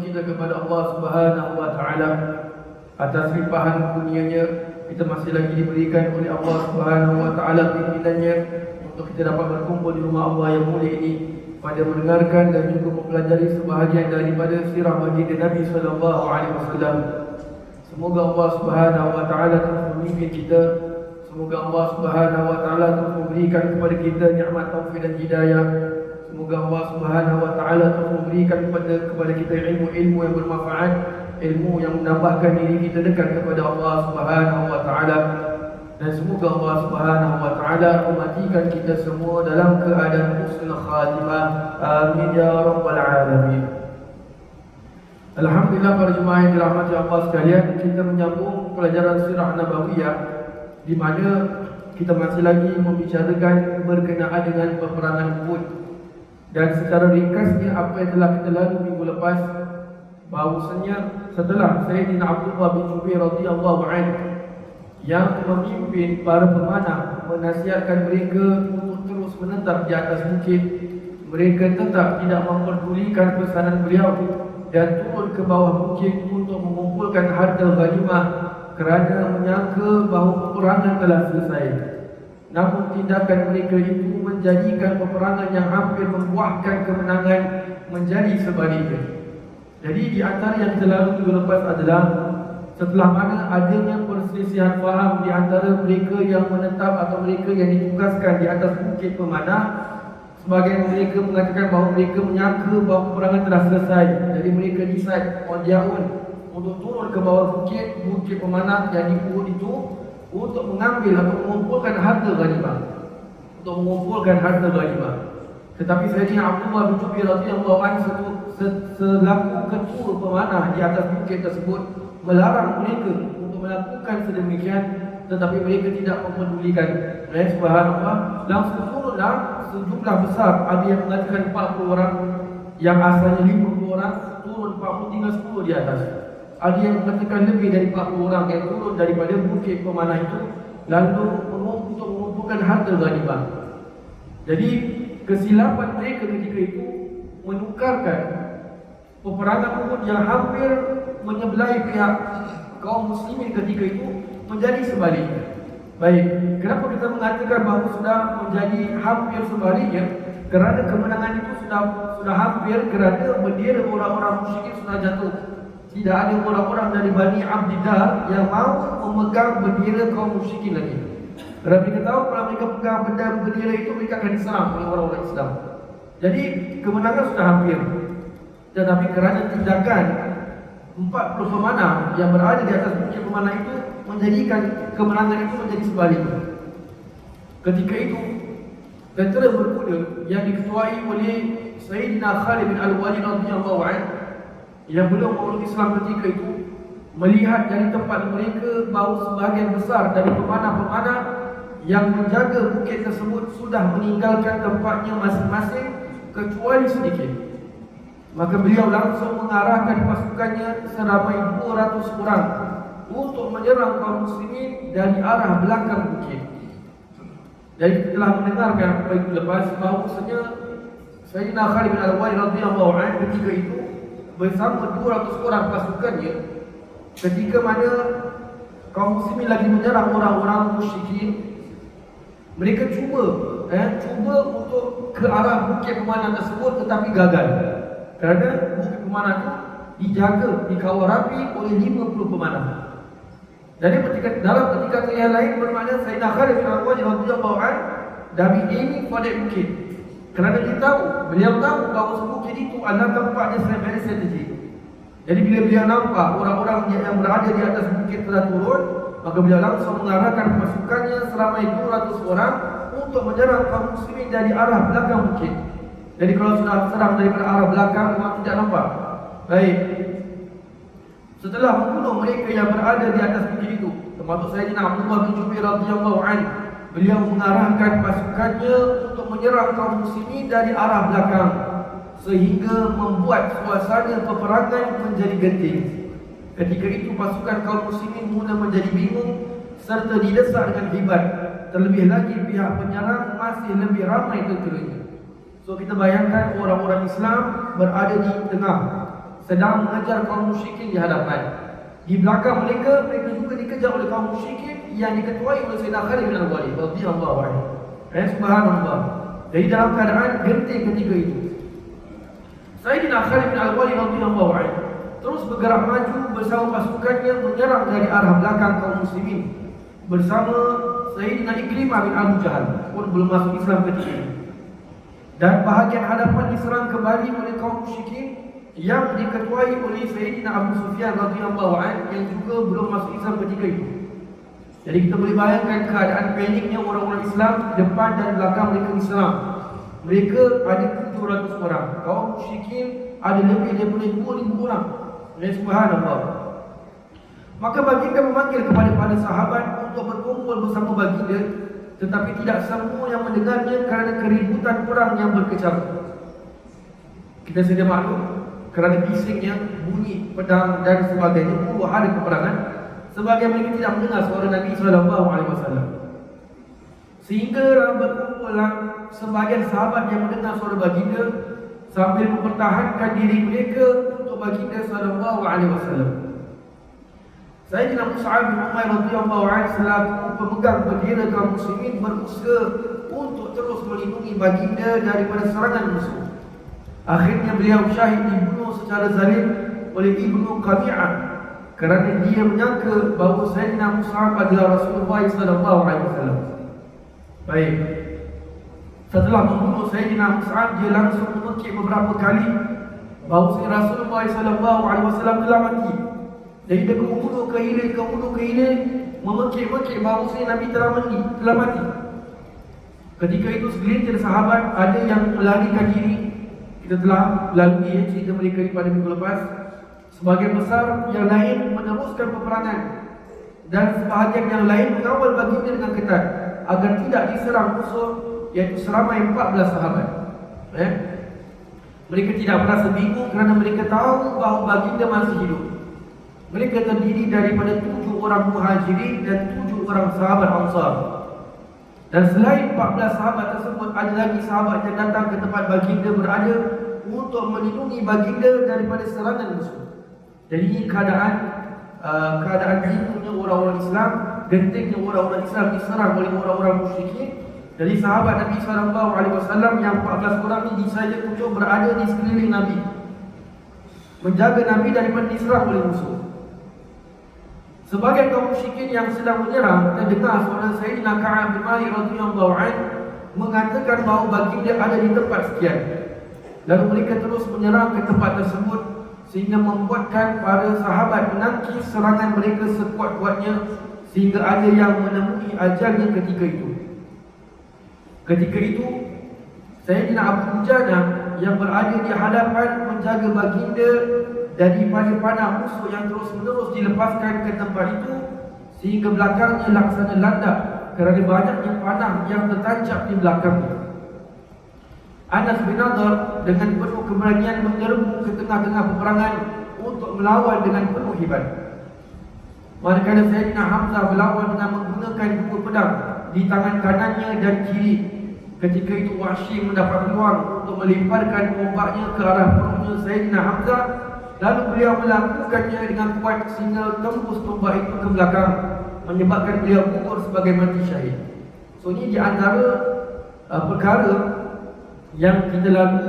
bersyukur kita kepada Allah Subhanahu wa taala atas limpahan kurnia-Nya. Kita masih lagi diberikan oleh Allah Subhanahu wa taala pimpinannya untuk kita dapat berkumpul di rumah Allah yang mulia ini pada mendengarkan dan juga mempelajari sebahagian daripada sirah baginda Nabi sallallahu alaihi wasallam. Semoga Allah Subhanahu wa taala terus memimpin kita. Semoga Allah Subhanahu wa taala terus memberikan kepada kita nikmat taufik dan hidayah. Semoga Allah Subhanahu wa taala terus memberikan kepada kita ilmu-ilmu yang bermanfaat, ilmu yang menambahkan diri kita dekat kepada Allah Subhanahu wa taala. Dan semoga Allah Subhanahu wa taala mematikan kita semua dalam keadaan husnul khatimah. Amin ya rabbal alamin. Alhamdulillah, para jemaah yang dirahmati Allah sekalian, kita menyambung pelajaran sirah nabawiyah di mana kita masih lagi membicarakan berkenaan dengan peperangan Uhud. Dan secara ringkasnya apa yang telah kita lalui minggu lepas, bahawasanya setelah Sayyidina Abdullah bin Jubair radhiyallahu anhu yang memimpin para pemanah menasihatkan mereka untuk terus menetap di atas bukit, mereka tetap tidak memperdulikan pesanan beliau dan turun ke bawah bukit untuk mengumpulkan harta ghanimah kerana menyangka bahawa peperangan telah selesai. Namun tindakan mereka itu menjadikan peperangan yang hampir membuahkan kemenangan menjadi sebaliknya. Jadi di antara yang kita lalui minggu lepas adalah setelah mana adanya perselisihan faham di antara mereka yang menetap atau mereka yang ditugaskan di atas bukit pemanah. Sebahagian mereka mengatakan bahawa mereka menyangka bahawa peperangan telah selesai. Jadi mereka decide on their own untuk turun ke bawah bukit pemanah yang di Uhud itu untuk mengambil atau mengumpulkan harta ghanimah. Tetapi Sayyidina Abdullah bin Jubair radhiyallahu anhu selaku ketua pemanah di atas bukit tersebut melarang mereka untuk melakukan sedemikian, tetapi mereka tidak mempedulikan. Subhanallah, langsung turunlah sejumlah besar. Ada yang mengatakan 40 orang, yang asalnya 50 orang, turun 40 tinggal 10 di atas. Ada yang mengatakan lebih dari 40 orang yang turun daripada bukit pemanah itu lalu untuk mengumpulkan harta ghanimah. Jadi kesilapan mereka ketika itu menukarkan peperangan Uhud yang hampir menyebelahi pihak kaum muslimin ketika itu menjadi sebaliknya. Baik, kenapa kita mengatakan bahawa sudah menjadi hampir sebaliknya? Kerana kemenangan itu sudah hampir, kerana bendera orang-orang musyrikin sudah jatuh. Tidak ada orang-orang dari Bani Abdiddar yang mahu memegang bendera kaum musyrikin lagi. Kerana mereka tahu kalau mereka pegang bendera itu, mereka akan diserang oleh orang-orang Islam. Jadi kemenangan sudah hampir. Tetapi kerana tindakan 40 pemanah yang berada di atas bukit pemanah itu menjadikan kemenangan itu menjadi sebaliknya. Ketika itu tentera berkuda yang diketuai oleh Sayyidina Khalid bin Al-Walid radhiyallahu anhu yang belum memeluk Islam ketika itu melihat dari tempat mereka bahawa sebahagian besar dari pemanah-pemanah yang menjaga bukit tersebut sudah meninggalkan tempatnya masing-masing kecuali sedikit. Maka beliau langsung mengarahkan pasukannya seramai 200 orang untuk menyerang kaum muslimin dari arah belakang bukit. Jadi kita telah mendengarkan minggu lepas bahawasanya Sayyidina Khalid bin Al-Walid radhiyallahu anhu ketika itu bersama 200 orang pasukannya, ketika mana kaum muslimin lagi menyerang orang-orang musyrikin, mereka cuba untuk ke arah bukit pemanah tersebut tetapi gagal. Kerana bukit pemanah itu dijaga, dikawal rapi oleh 50 pemanah. Jadi dalam ketika yang lain bermakna Sayyidina Khalid bin Al-Walid radhiyallahu anhu dah aiming for that bukit. Kerana beliau tahu bahawa bukit itu adalah tempatnya very strategik. Jadi bila beliau nampak orang-orang yang berada di atas bukit telah turun, maka beliau langsung mengarahkan pasukannya seramai 200 orang untuk menyerang kaum muslimin dari arah belakang bukit. Jadi kalau sudah serang daripada arah belakang, memang tidak nampak. Baik. Setelah membunuh mereka yang berada di atas bukit itu, termasuk Sayyidina Abdullah bin Jubair radhiyallahu anhu, beliau mengarahkan pasukannya untuk menyerang kaum muslimin dari arah belakang sehingga membuat suasana peperangan menjadi genting. Ketika itu pasukan kaum muslimin mula menjadi bingung serta didesak dengan hebat. Terlebih lagi pihak penyerang masih lebih ramai tenteranya. So kita bayangkan orang-orang Islam berada di tengah, sedang mengejar kaum musyrikin di hadapan. Di belakang mereka, mereka juga dikejar oleh kaum musyrikin yang diketuai oleh Sayyidina Khalid bin Al-Walid radhiyallahu anhu. Subhanallah. Jadi dalam keadaan genting ketika itu, Sayyidina Khalid bin Al-Walid radhiyallahu anhu terus bergerak maju bersama pasukannya menyerang dari arah belakang kaum muslimin bersama Sayyidina Ikrimah bin Abu Jahal pun belum masuk Islam ketika itu. Dan bahagian hadapan diserang kembali oleh kaum musyrikin yang diketuai oleh Sayyidina Abu Sufyan radhiyallahu anhu yang juga belum masuk Islam ketika itu. Jadi kita boleh bayangkan keadaan paniknya orang-orang Islam depan dan belakang mereka Islam. Mereka ada 700 orang, kaum musyrikin ada lebih daripada 2000 orang. Subhanallah. Maka baginda memanggil kepada para sahabat untuk berkumpul bersama baginda, tetapi tidak semua yang mendengarnya kerana keributan perang yang berkecamuk. Kita sedia maklum kerana bisingnya, bunyi pedang dan sebagainya, ada peperangan. Sebagian mereka tidak mendengar suara Nabi SAW. Sehingga dalam berkumpulan sebagian sahabat yang mendengar suara baginda sambil mempertahankan diri mereka untuk baginda SAW. Sayyidina Mus'ab bin Umair radhiyallahu anhu selaku pemegang bendera kaum muslimin berusaha untuk terus melindungi baginda daripada serangan musuh. Akhirnya beliau syahid dibunuh secara zalim oleh Ibnu Qami'ah kerana dia menyangka bahawa Sayyidina Mus'ab adalah Rasulullah SAW. Baik. Setelah membunuh Sayyidina Mus'ab, dia langsung mengukir beberapa kali bahawa Rasulullah SAW telah mati. Jadi dia kemudian ke hilir, memekik-mekik bahawa Nabi telah mati. Ketika itu segelintir sahabat ada yang melarikan diri. Kita telah lalui cerita mereka pada minggu lepas. Sebagian besar yang lain meneruskan peperangan, dan sebahagian yang lain mengawal baginda dengan ketat agar tidak diserang musuh, iaitu seramai 14 sahabat. Mereka tidak merasa bingung kerana mereka tahu bahawa baginda masih hidup. Mereka terdiri daripada 7 orang muhajirin dan 7 orang sahabat Ansar. Dan selain 14 sahabat tersebut, ada lagi sahabat yang datang ke tempat baginda berada untuk melindungi baginda daripada serangan musuh. Jadi ini keadaan hidupnya orang-orang Islam, gentingnya orang-orang Islam diserang oleh orang-orang musyrikin. Jadi sahabat Nabi SAW yang 14 orang ini disaja untuk berada di sekeliling Nabi, menjaga Nabi daripada diserang oleh musuh. Sebagian kaum musyrikin yang sedang menyerang terdengar suara Sayyidina Ka'ab bin Malik radhiyallahu anhu mengatakan bahawa baginda ada di tempat sekian. Lalu mereka terus menyerang ke tempat tersebut sehingga membuatkan para sahabat menangkis serangan mereka sekuat-kuatnya sehingga ada yang menemui ajalnya ketika itu. Ketika itu Sayyidina Abu Dujadah yang berada di hadapan menjaga baginda daripada panah musuh yang terus-menerus dilepaskan ke tempat itu sehingga belakangnya laksana landak kerana banyaknya panah yang tertancap di belakangnya. Anas bin Nadhr dengan penuh keberanian menyerbu ke tengah-tengah peperangan untuk melawan dengan penuh hebat. Manakala Sayyidina Hamzah melawan dengan menggunakan 2 pedang di tangan kanannya dan kiri. Ketika itu Wahsy mendapat peluang untuk melemparkan tombaknya ke arah perutnya Sayyidina Hamzah. Lalu beliau melakukannya dengan kuat sehingga tembus tombak itu ke belakang, menyebabkan beliau gugur sebagai mati syahid. So ini di antara perkara yang kita lalui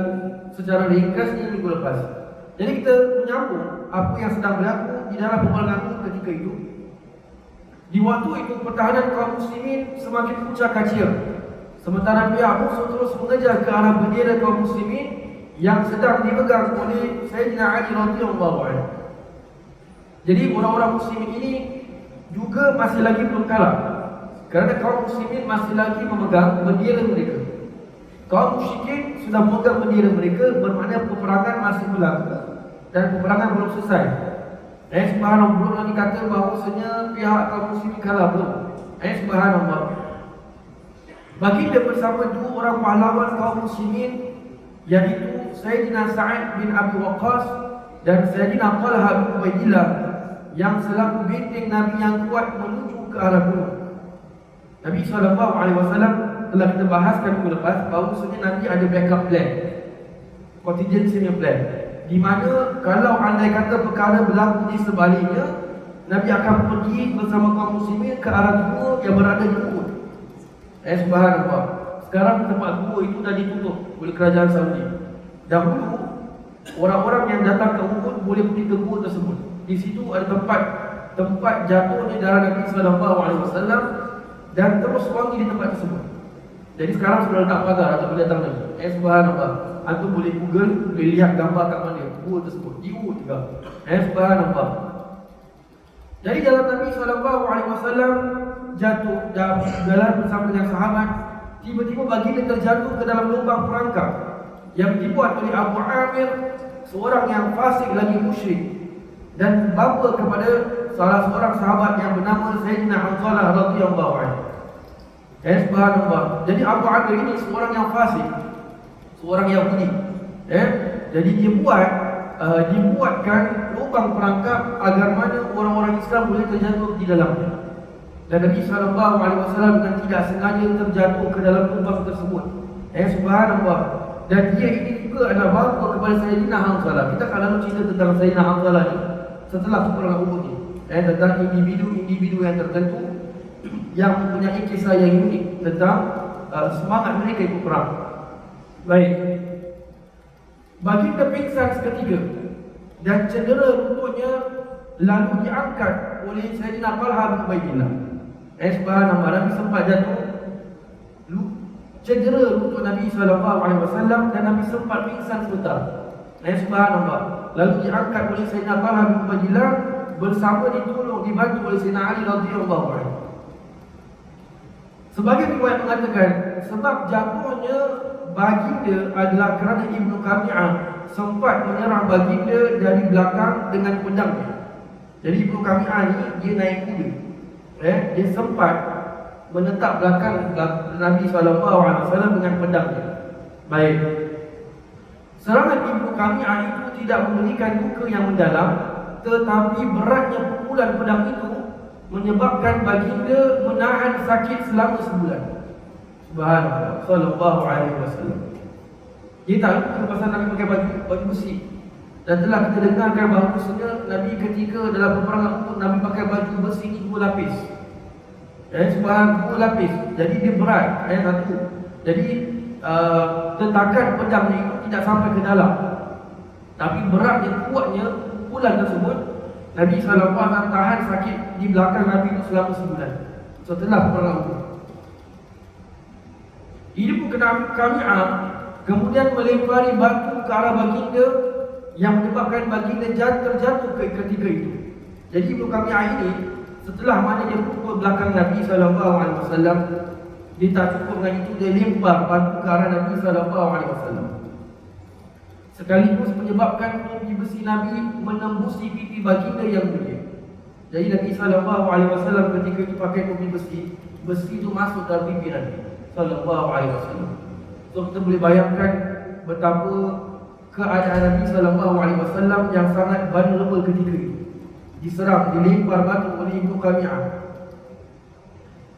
secara ringkas di minggu lepas. Jadi kita menyambung apa yang sedang berlaku di dalam peperangan ketika itu. Di waktu itu pertahanan kaum muslimin semakin pucat kacir, sementara pihak musuh terus mengejar ke arah bendera kaum muslimin yang sedang dipegang oleh Sayyidina Ali radhiyallahu anhu. Jadi orang-orang muslimin ini juga masih lagi belum kalah, kerana kaum muslimin masih lagi memegang bendera mereka. Kaum musyrikin sudah memegang bendera mereka, bermakna peperangan masih berlaku dan peperangan belum selesai. Subhanallah, belum lagi kata bahawasanya pihak kaum muslimin kalah, belum. Subhanallah. Baginda bersama 2 orang pahlawan kaum muslimin, yaitu Sayyidina Sa'id bin Abi Waqqas dan Sayyidina Talha bin Ubaidillah, yang selaku benteng Nabi yang kuat menuju ke arah gunung. Nabi SAW telah kita bahaskan minggu lepas bahawa Nabi ada backup plan, contingency plan. di mana kalau andai kata perkara berlaku di sebaliknya, Nabi akan pergi bersama kaum muslimin ke arah gua yang berada di Uhud. Subhanallah. Sekarang tempat gua itu dah ditutup oleh kerajaan Saudi. Dahulu orang-orang yang datang ke Uhud boleh pergi ke gua tersebut. Di situ ada tempat jatuhnya darah Nabi sallallahu alaihi wasallam dan terus wangi di tempat tersebut. Jadi sekarang sudah tak pagar atau boleh datang lagi. Subhanallah. Antum boleh Google, boleh lihat gambar kat mana gua tersebut. Di Uhud juga. Subhanallah. Jadi dalam Nabi sallallahu alaihi wasallam jatuh dalam bersama dengan sahabat, tiba-tiba baginda terjatuh ke dalam lubang perangkap yang dibuat oleh Abu Amir, seorang yang fasik lagi musyrik, dan bapa kepada salah seorang sahabat yang bernama Sayyidina Hanzalah radhiyallahu anhu. Subhanallah. Jadi Abu Amir ini seorang yang fasik, seorang Yahudi. Jadi dibuatkan lubang perangkap agar mana orang-orang Islam boleh terjatuh di dalamnya. Dan Nabi sallallahu alaihi wasallam dengan tidak sengaja terjatuh ke dalam lubang tersebut. Subhanallah. Dan dia ini juga adalah bapa kepada Sayyidina Hanzalah. Kita akan lalu cerita tentang Sayyidina Hanzalah ni setelah perang Uhud ni. Tentang individu-individu yang tertentu yang mempunyai kisah yang unik tentang semangat mereka ikut perang. Baik. Baginda pingsan seketika dan cedera lututnya lalu diangkat oleh Sayyidina Talha bin Ubaidillah. Subhanallah, Nabi sempat jatuh, cedera lutut Nabi SAW dan Nabi sempat pingsan sebentar. Subhanallah. Lalu diangkat oleh Sayyidina Talha bin Ubaidillah bersama ditolong dibantu oleh Sayyidina Ali radhiyallahu anhu. Sebagai riwayat mengatakan sebab jatuhnya baginda adalah kerana Ibnu Qami'ah sempat menyerang baginda dari belakang dengan pedangnya. Jadi Ibnu Qami'ah ni dia naik kuda. Dia sempat menetap belakang Nabi SAW dengan pedangnya. Baik. Serangan Ibnu Qami'ah itu tidak memberikan luka yang mendalam, tetapi beratnya pukulan pedang itu menyebabkan baginda menahan sakit selama sebulan. Subhanallah sallallahu alaihi wasallam. Dia tak lupa pasal Nabi pakai baju besi. Dan telah kita dengarkan bahawasanya Nabi ketika dalam peperangan Uhud Nabi pakai baju besi ni 2 lapis. Subhanallah 2 lapis. Jadi dia berat. Satu. Jadi tentakan pedangnya itu tidak sampai ke dalam. Tapi beratnya, kuatnya pukulan tersebut, Nabi SAW tahan sakit di belakang Nabi itu selama sebulan setelah peperangan Uhud. Ini pun Qami'ah kemudian melempari batu ke arah baginda yang menyebabkan baginda terjatuh ketika itu. Jadi Ibnu Qami'ah ini setelah mana dia pukul belakang Nabi SAW, dia tak cukup dengan itu, dia lempar batu ke arah Nabi SAW. Sekaligus menyebabkan topi besi Nabi menembusi pipi baginda yang mulia. Jadi Nabi SAW ketika itu pakai topi besi itu masuk dalam pipi Nabi SAW. So kita boleh bayangkan betapa keadaan Nabi SAW yang sangat vulnerable ketika itu. Diserang, dilempar batu oleh Ibnu Qami'ah.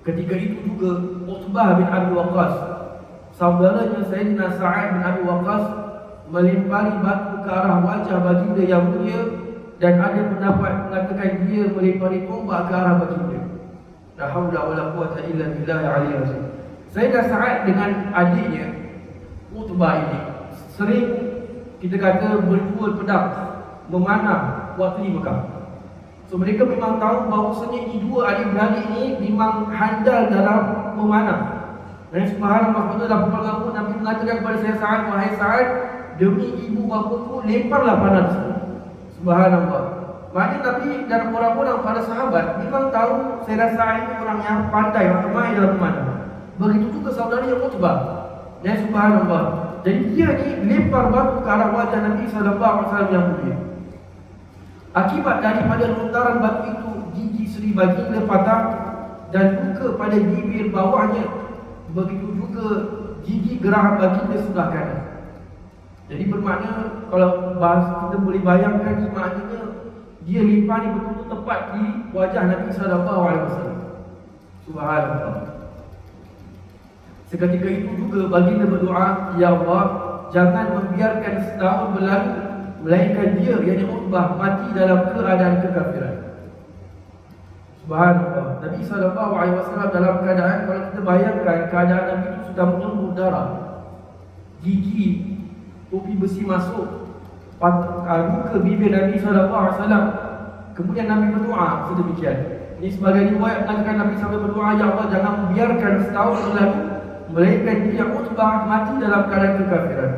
Ketika itu juga Utbah bin Abi Waqqas, saudaranya Sayyidina Sa'ad bin Abi Waqqas, melempari batu ke arah wajah baginda yang mulia, dan ada pendapat mengatakan dia melempari tombak ke arah baginda. La haula wala quwwata illa billahi al-aliyyil azim. Sayyidina Sa'ad dengan adiknya Utbah ini sering kita kata berduel pedang, memanah waktu di Mekah. So mereka memang tahu bahawasanya ini dua adik-beradik ini memang handal dalam memanah. Dan subhanallah, pada dalam peperangan Uhud Nabi mengatakan kepada saya, Sa'ad, wahai Sa'ad, demi ibu bapaku lemparlah panah tersebut. Subhanallah. Maknanya Nabi dan orang-orang para sahabat memang tahu Sayyidina Sa'ad itu orang yang pandai, orang mahir dalam memanah. Begitu juga saudara yang Utbah. Dan subhanallah, jadi dia ni lempar batu ke arah wajah Nabi SAW yang mulia. Akibat daripada lontaran batu itu, gigi Sri baginda patah dan luka pada bibir bawahnya. Begitu juga gigi geraham baginda sebelah kanan. Jadi bermakna kalau kita boleh bayangkan, maknanya dia limpah ni betul-betul tepat di wajah Nabi SAW. Subhanallah. Seketika itu juga baginda berdoa, Ya Allah, jangan membiarkan setahun berlalu melainkan dia, yakni Utbah, mati dalam keadaan kekafiran. Subhanallah. Nabi SAW dalam keadaan, kalau kita bayangkan keadaan Nabi itu sudah menyembur darah, gigi, topi besi masuk, muka bibir Nabi SAW. Kemudian Nabi berdoa sedemikian. Ini sebagai riwayat mengatakan Nabi sampai berdoa, ya Allah, jangan membiarkan setahun berlalu melainkan dia Utbah mati dalam keadaan kekafiran.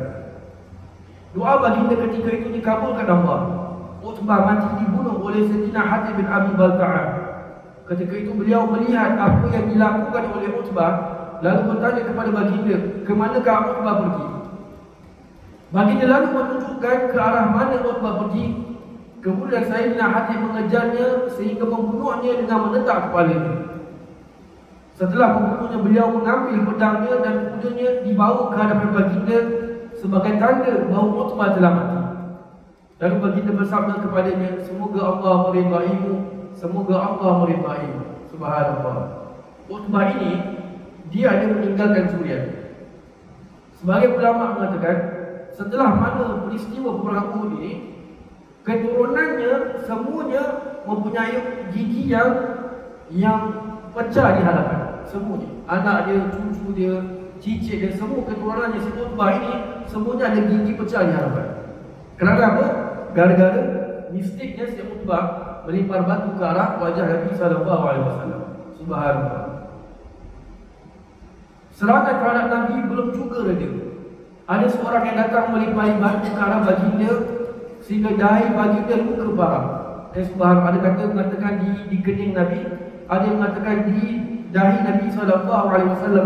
Doa baginda ketika itu dikabulkan Allah. Utbah mati dibunuh oleh Sayyidina Hatib bin Abi Balta'ah. Ketika itu beliau melihat apa yang dilakukan oleh Utbah, lalu bertanya kepada baginda, ke manakah Utbah pergi? Baginda lalu menunjukkan ke arah mana Utbah pergi. Kemudian Sayyidina Hatib mengejarnya sehingga membunuhnya dengan menentak kepalanya. Setelah membunuhnya, beliau mengambil pedangnya dan kudanya dibawa ke hadapan baginda sebagai tanda bahawa Utbah telah mati. Lalu baginda bersabda kepadanya, semoga Allah meridaimu, semoga Allah meridaimu. Subhanallah. Utbah ini, dia ada meninggalkan Suriah. Sebagai ulama mengatakan, setelah mana peristiwa perang Uhud ini, keturunannya semuanya mempunyai gigi yang pecah di hadapan. Semuanya, anak dia, cucu dia, cicit dia, semua keturunannya si Utbah ini semuanya ada gigi pecah di hadapan. Kenapa apa? Gara-gara mistiknya si Utbah melempar batu ke arah wajah Nabi SAW. Subhanallah. Serangan terhadap Nabi belum juga reda. Ada seorang yang datang melimpahi batu ke arah baginda sehingga dahi baginda luka parah. Subhanallah. Ada kata mengatakan di kening Nabi, ada yang mengatakan di dahi Nabi SAW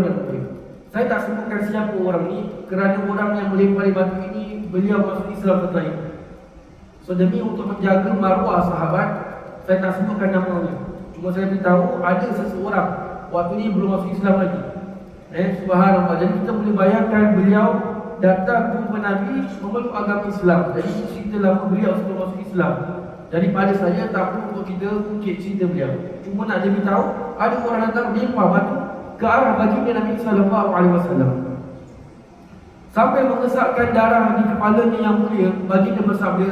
yang luka. Saya tak sebutkan siapa orang ni kerana orang yang melempari batu ini beliau masuk Islam setelah itu. So demi untuk menjaga maruah sahabat, saya tak sebutkan namanya. Cuma saya beritahu ada seseorang waktu ni belum masuk Islam lagi. Subhanallah. Jadi kita boleh bayangkan beliau datang jumpa Nabi memeluk agama Islam. Jadi cerita lama beliau sebelum masuk Islam. Daripada saya tak perlu untuk kita ungkit cerita beliau. Cuma nak jadi tahu ada orang datang lempar batu ke arah baginda Nabi SAW sampai mengesakkan darah di kepalanya yang mulia. Baginda bersabda,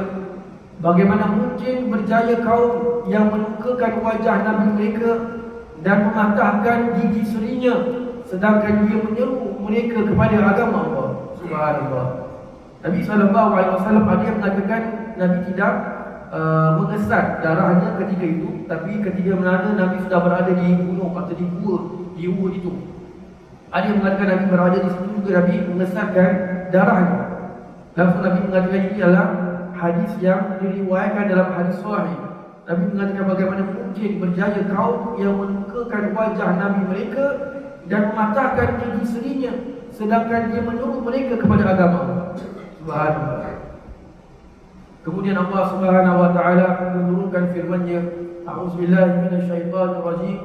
bagaimana mungkin berjaya kaum yang melukakan wajah Nabi mereka dan mematahkan gigi serinya, sedangkan dia menyeru mereka kepada agama Allah. Subhanallah. Nabi SAW ada yang mengatakan Nabi tidak mengesat darahnya ketika itu, tapi ketika mana Nabi sudah berada di gunung atau di gua itu, ada yang mengatakan Nabi berada di situ juga Nabi mengesatkan darahnya. Langsung Nabi mengatakan ini adalah hadis yang diriwayatkan dalam hadis sahih. Nabi mengatakan bagaimana mungkin berjaya kaum yang melukakan wajah Nabi mereka dan mematahkan gigi serinya, sedangkan dia menyuruh mereka kepada agama. Subhanallah. Kemudian Allah Subhanahu wa taala menurunkan firman-Nya, A'udzubillahi minasyaitonir rajim.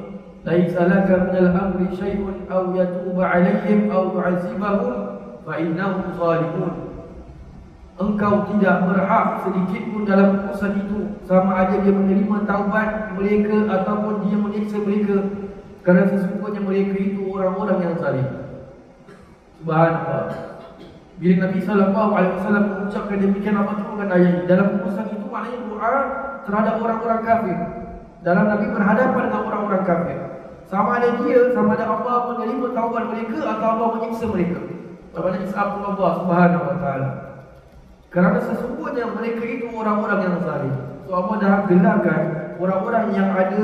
Laisa laka minal amri syai'un aw yatuba 'alaihim aw yu'adzibahum fa innahum zalimun. Engkau tidak berhak sedikit pun dalam urusan itu, sama ada dia menerima taubat mereka ataupun dia menyiksa mereka, kerana sesungguhnya mereka itu orang-orang yang zalim. Subhanallah. Bila Nabi SAW mengucapkan demikian, apa turunkan ayat ini? Dalam urusan itu maknanya doa terhadap orang-orang kafir. Dalam Nabi berhadapan dengan orang-orang kafir, sama ada Allah menerima taubat mereka atau Allah menyiksa mereka. Kepada is'abul Allah Subhanahu wa ta'ala. Kerana sesungguhnya mereka itu orang-orang yang zalim. So Allah dah gelarkan orang-orang yang ada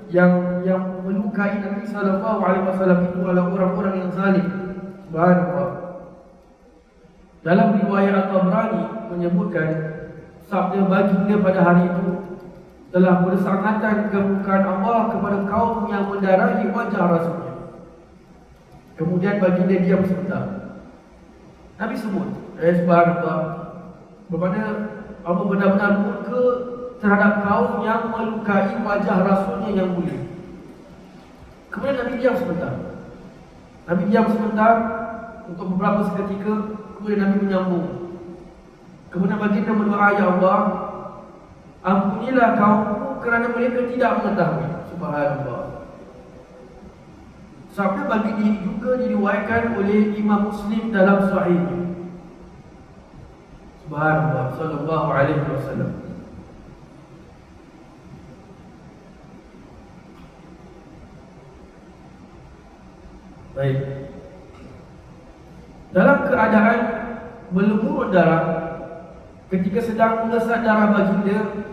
yang melukai Nabi SAW itu adalah orang-orang yang zalim. Subhanallah. Dalam riwayat At-Tabrani menyebutkan sabda baginda pada hari itu telah bersangatan kemurkaan Allah kepada kaum yang mendarahi wajah Rasulnya. Kemudian baginda diam sebentar. Nabi sebut, subhanallah, bermakna Allah benar-benar murka terhadap kaum yang melukai wajah Rasulnya yang mulia. Kemudian Nabi diam sebentar. Nabi diam sebentar untuk beberapa seketika. Kemudian Nabi menyambung. Kemudian baginda berdoa, ya Allah, ampunilah kaumku kerana mereka tidak mengetahui. Subhanallah. Sabda baginda ini juga diriwayatkan oleh Imam Muslim dalam Sahihnya. Subhanallah sallallahu alaihi wasallam. Baik. Dalam keadaan berlumur darah, ketika sedang mengesat darah baginda,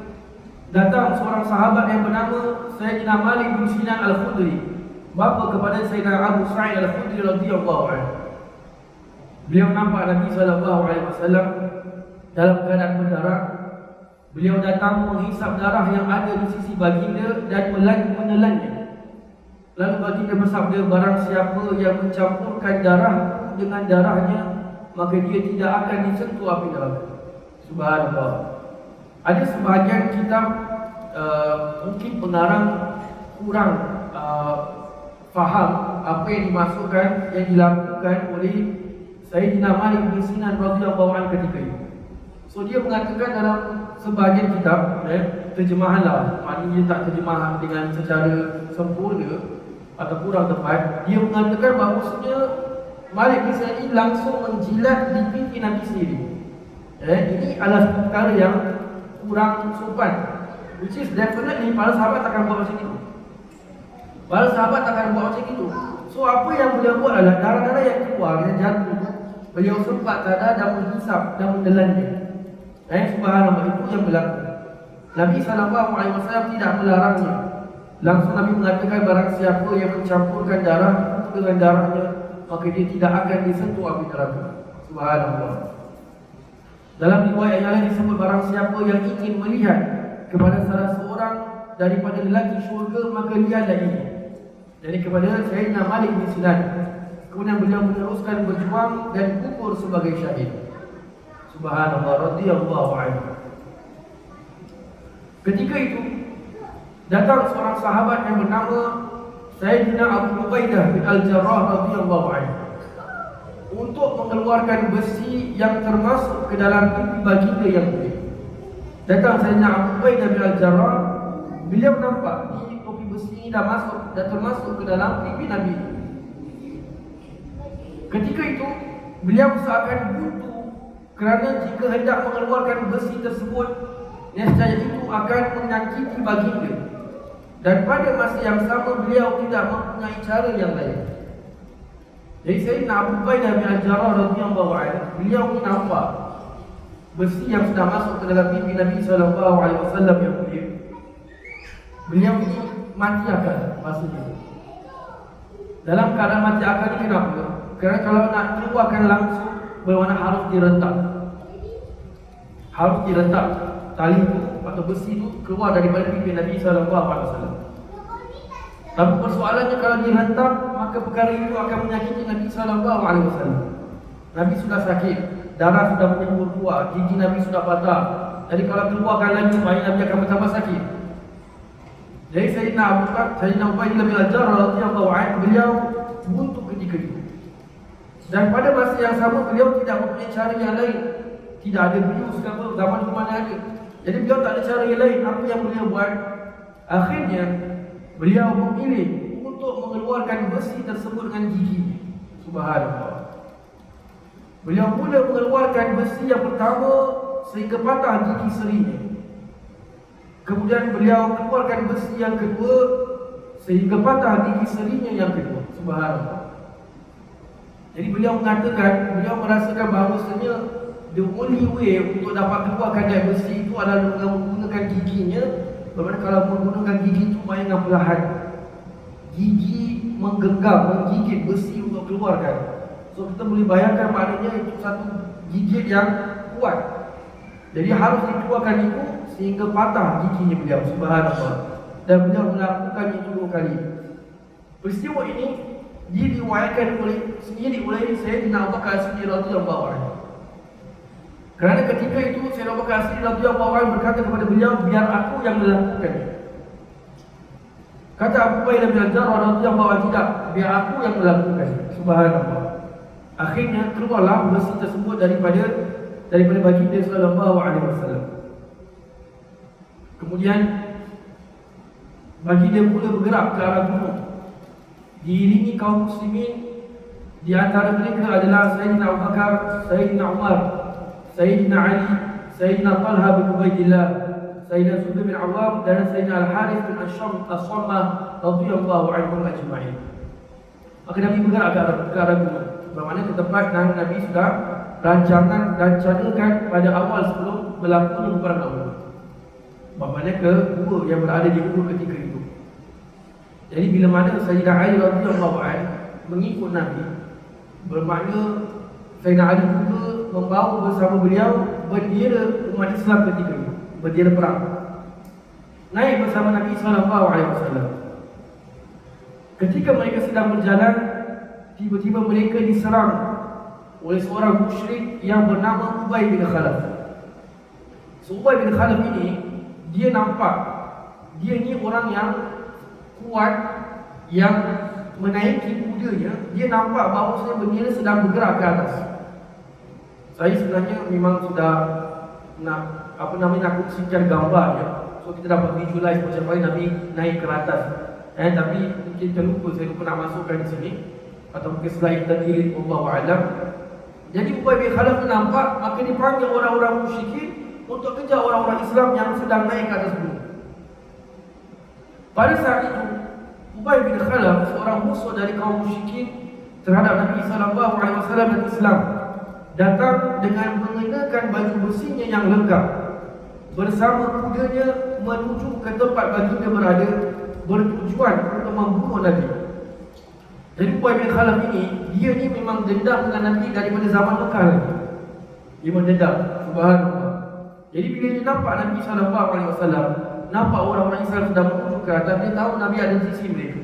datang seorang sahabat yang bernama Sayyidina Malik bin Sinan Al-Khudri, bapa kepada Sayyidina Abu Sa'id Al-Khudri radhiyallahu anhu. Beliau nampak Nabi sallallahu alaihi wasallam dalam keadaan berdarah. Beliau datang menghisap darah yang ada di sisi baginda dan menelannya. Lalu baginda bersabda, barang siapa yang mencampurkan darah dengan darahnya, maka dia tidak akan disentuh api neraka. Subhanallah. Ada sebahagian kitab mungkin pengarang kurang faham apa yang dimasukkan, yang dilakukan oleh Sayyidina Malik bin Sinan radhiyallahu anhu ketika itu. So dia mengatakan dalam sebahagian kitab, terjemahan lah, maknanya dia tak terjemah dengan secara sempurna atau kurang tepat. Dia mengatakan bahawasanya Malik bin Sinan ini langsung menjilat di pipi Nabi sendiri. Ini adalah perkara yang kurang sopan, which is definitely para sahabat takkan buat macam itu. Para sahabat takkan buat macam itu. So apa yang beliau buat adalah darah-darah yang keluar, yang jatuh, beliau sempat sadar dan menghisap dan menelannya. Subhanallah, itu yang berlaku. Nabi SAW tidak melarangnya. Langsung Nabi mengatakan barang siapa yang mencampurkan darah dengan darahnya, maka dia tidak akan disentuh api neraka. Subhanallah. Dalam riwayat yang lain disebut barang siapa yang ingin melihat kepada salah seorang daripada lelaki syurga, maka lihatlah ini. Jadi kepada Sayyidina Malik bin Sinan. Kemudian beliau meneruskan berjuang dan gugur sebagai syahid. Subhanallah radhiyallahu anhu. Ketika itu datang seorang sahabat yang bernama Sayyidina Abu Ubaidah bin Al-Jarrah radhiyallahu anhu untuk mengeluarkan besi yang termasuk ke dalam pipi baginda yang mulia. Datang Sayyidina Abu Ubaidah bin Al-Jarrah, beliau nampak di topi besi ini dah masuk dan termasuk ke dalam pipi Nabi. Ketika itu beliau seakan buntu kerana jika hendak mengeluarkan besi tersebut, nescaya itu akan menyakiti baginda. Dan pada masa yang sama beliau tidak mempunyai cara yang lain. Jadi Sayyidina Abu Ubaidah bin Al-Jarrah radhiyallahu anhu, beliau ni nampak besi yang sudah masuk ke dalam pipi Nabi sallallahu alaihi wasallam yang mulia. Beliau ni mati akal maksudnya. Dalam keadaan mati akal ni kenapa? Kerana kalau nak keluarkan langsung bermakna harus direntak. Harus direntak tali itu atau besi itu keluar daripada pipi Nabi sallallahu alaihi wasallam. Tapi persoalannya kalau direntak, maka perkara itu akan menyakiti Nabi sallallahu alaihi wasallam. Nabi sudah sakit, darah sudah menyembur keluar, gigi Nabi sudah patah. Jadi kalau keluarkan lagi, Nabi akan bertambah sakit. Jadi Sayyidina Ubaidah bin Al-Jarrah radhiyallahu anhu, beliau buntu ketika itu. Dan pada masa yang sama beliau tidak mempunyai cara yang lain. Tidak ada bius ke apa, zaman itu mana ada. Jadi beliau tak ada cara yang lain. Apa yang beliau buat? Akhirnya beliau memilih untuk mengeluarkan besi tersebut dengan gigi. Subhanallah. Beliau mula mengeluarkan besi yang pertama sehingga patah gigi serinya. Kemudian beliau keluarkan besi yang kedua sehingga patah gigi serinya yang kedua. Subhanallah. Jadi beliau mengatakan, beliau merasakan bahawasanya the only way untuk dapat keluarkan dari besi itu adalah menggunakan giginya. Bermakna kalau menggunakan gigi itu maknanya perlahan. Gigi menggenggam, menggigit besi untuk keluarkan. So kita boleh bayangkan maknanya itu satu gigit yang kuat. Jadi harus dikeluarkan itu sehingga patah giginya beliau. Subhanallah. Dan beliau melakukan itu 2 kali. Peristiwa ini diriwayatkan sendiri oleh Sayyidina Abu Bakar As-Siddiq radhiyallahu anhu. Kerana ketika itu Sayyidina Abu Bakar As-Siddiq radhiyallahu anhu berkata kepada beliau, biar aku yang melakukannya. Kata Abu Ubaidah bin Al-Jarrah radhiyallahu anhu, tidak, biar aku yang melakukannya. Subhanallah. Akhirnya keluarlah besi tersebut daripada baginda sallallahu alaihi wasallam. Kemudian baginda mula bergerak ke arah gunung. Diiringi kaum muslimin, di antara mereka adalah Sayyidina Abu Bakar, Sayyidina Umar, Sayyidina Ali, Sayyidina Talha bin Ubaidillah, Sayyidina Zubair bin Awam dan Sayyidina Al-Harith bin As-Sammah radhiyallahu anhum ajma'in. Maka Nabi bergerak ke arah gunung. Bermakna ke tempat Nabi sudah rencanakan pada awal sebelum berlaku perang Uhud. Bermakna ke gua yang berada di gua ketika itu. Jadi bila mana Sayyidina Ali radhiyallahu anhu mengikut Nabi, bermakna Sayyidina Ali juga membawa bersama beliau bendera umat Islam ketika itu, bendera perang. Naik bersama Nabi sallallahu alaihi wasallam. Ketika mereka sedang berjalan, tiba-tiba mereka diserang oleh seorang musyrik yang bernama Ubay bin Khalaf. Ubay bin Khalaf ini, dia nampak dia ni orang yang kuat, yang menaiki kudanya. Dia nampak bahawa bendera sedang bergerak ke atas. Saya sebenarnya memang sudah nak nak kongsikan gambar ya. So kita dapat visualize macam mana Nabi naik ke atas. Tapi mungkin terlupa, saya lupa nak masukkan di sini, atau mungkin slide tadi, wallahu a'lam. Jadi Ubay bin Khalaf nampak, maka dipanggil orang-orang musyrikin untuk kejar orang-orang Islam yang sedang naik ke atas gunung. Pada saat itu, Ubay bin Khalaf, seorang musuh dari kaum musyrikin terhadap Nabi sallallahu alaihi wasallam dan Islam, datang dengan mengenakan baju besinya yang lengkap, bersama kudanya menuju ke tempat baginda berada, bertujuan untuk membunuh Nabi. Jadi Ubay bin Khalaf ini, dia ni memang dendam dengan Nabi daripada zaman Mekah lagi. Dia mendendam, subhanallah. Jadi bila dia nampak Nabi SAW, nampak orang-orang Islam sedang menuju ke atas, dia tahu Nabi ada di sisi mereka.